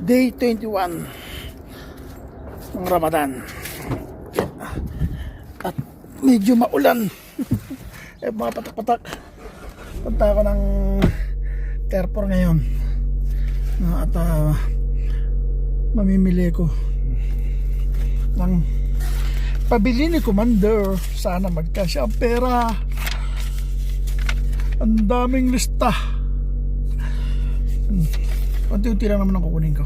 Day 21 ng Ramadan. At medyo maulan. Mga patak-patak. Punta ako ng Carrefour ngayon. At mamimili ko ng pabili ni Commander. Sana magkasya ang pera. Ang daming lista. Unti-unti lang naman ang kukunin ko.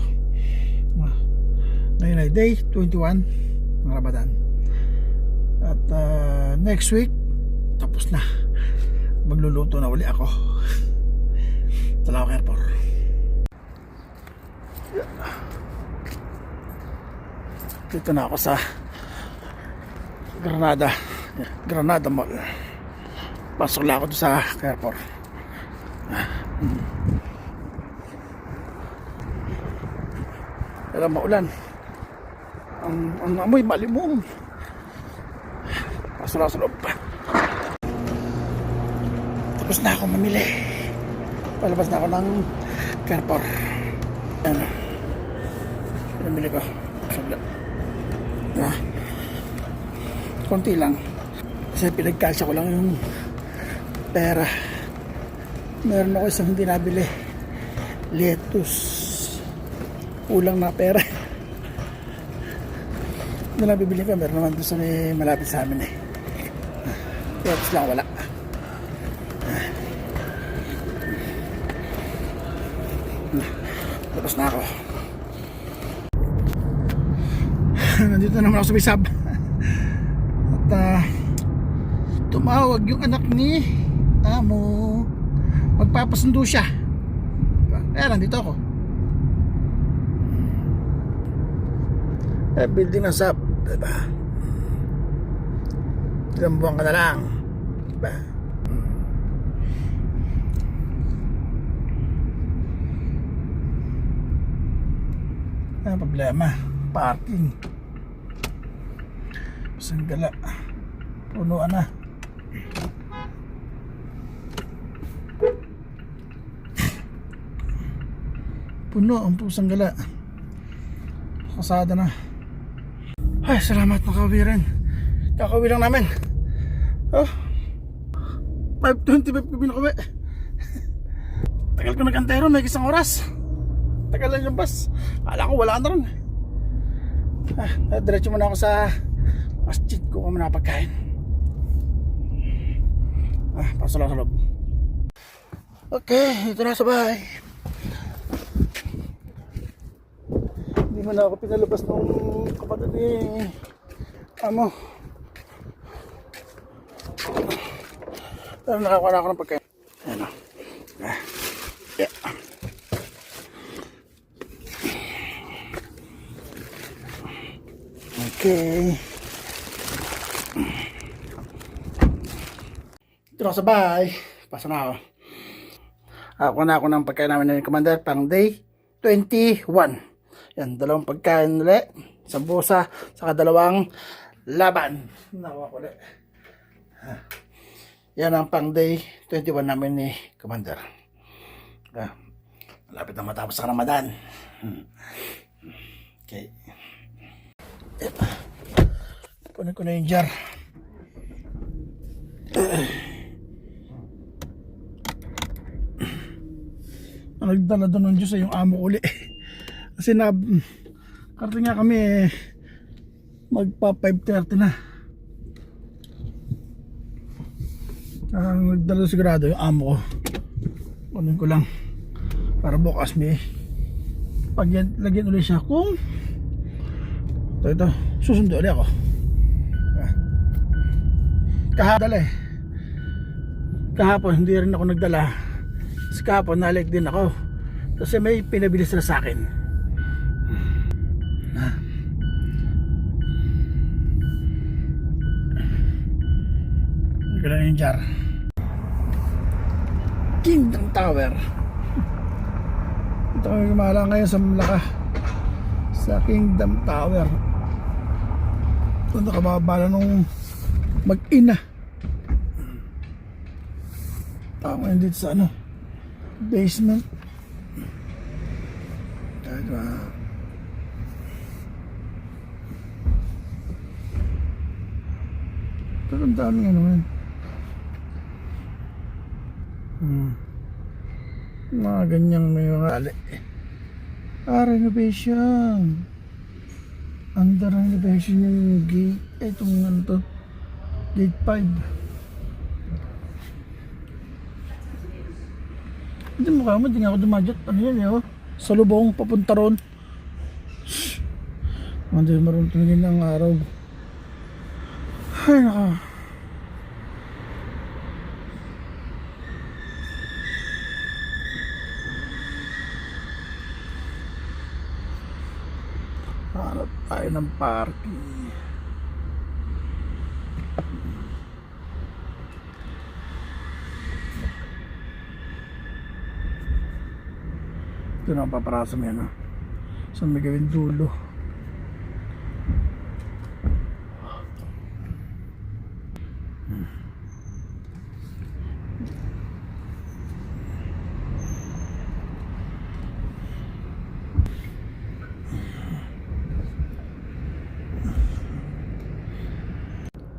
Ngayon ay day 21 ng Ramadan. At next week tapos na. Magluluto na uli ako. Salamat Carrefour. Dito na ako sa Granada Mall. Pasok lang ako doon sa Carrefour. Kaya maulan. Ang amoy malimong. Pasok lang sa loob. Tapos na ako mamili. Palabas na ako ng Carrefour. Ano? Namili ko. Sabla. Konti lang. Kasi pinagkasya ko lang yung pera. Meron ako isang hindi nabili. Lettuce. Kulang na pera. Hindi lang bibili ka. Meron naman doon sa malapit sa amin eh. Lettuce lang wala. Tapos na ako. Nandito naman ako sa Bisab. At tumawag yung anak ni Amo. Magpapasundo siya. Kaya nandito ako. Building ng SAP, diba? Ilang buwan ka na lang, diba? Ang problema, parking. Sanggala. Punuan na. Puno ang pusang gala. Kasada na. Ay, salamat, nakauwi rin. Kakauwi lang namin. 5:25 kami nakauwi. Tagal ko nagantero, may isang oras. Tagal lang yung bus. Kala ko wala na rin. Diretso muna ako sa masjid ko kung muna pagkain. Pasok lang sa loob. Okay, ito na sa bahay. Hindi mo na ako pinalabas ng kapatid ni Amo. Pero nakakuha na ako ng pagkain. Ayan o. Yeah. Okay. Ito na sa bahay. Pasok na ako. Ako na ako ng pagkain namin ng Commander pang day 21. Yan, dalawang pagkain ulit. Sambusa, saka dalawang laban. Nawa ko ulit. Yan ang pang day 21 namin ni Commander. Malapit na matapos sa Ramadan. Okay. Punin ko na yung jar. Nagdala doon ng Diyos ay yung amo uli. Kasi karating nga kami magpa 5:30 na. Nagdala sigurado yung amo ko. Kunin ko lang para bukas may lagyan ulit siya kung ito susundo ulit ako. Kahapon hindi rin ako nagdala. Kasi kahapon nalig din ako kasi may pinabili sila sa akin. Gano'n yung jar. Kingdom Tower. Ito kami gumala ngayon sa Malacca, sa Kingdom Tower. Ito nakababala nung mag-ina. Tama yun dito sa basement. Diba? Pero ang daming ano ngayon. Mga ganyang may mga ali. Renovation. Under renovation yung gate. Itong ano to. Gate 5. Hindi mo kamo, hindi nga ako dumadjot. Ano yan eh, oh? Sa lubong, papunta ron. Hindi marunong tumingin ng araw. Ay, naka. Hanap tayo ng parking. Ito na ang paparasa mo yan, ha? Saan may gawin dulo?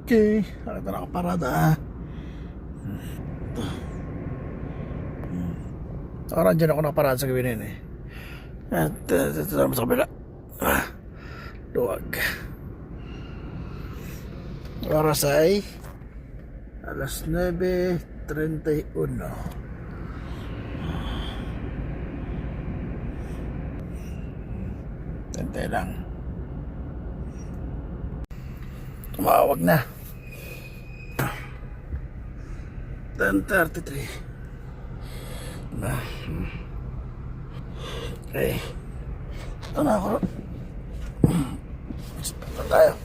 Okay, nakita na nakaparada, ha? Nakaraan dyan ako nakaparada sa gawin yun, eh. At ito naman sa kabila. Luwag. Oras ay alas 9:31. Tantay lang. Tumawag na. 10:33. Okay. Ito na ako. Ito tayo.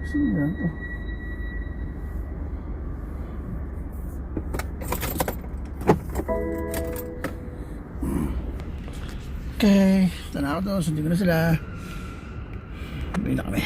Sino yan to? Okay, ito na ako doon. Sundin ko na sila. Uwi na kami.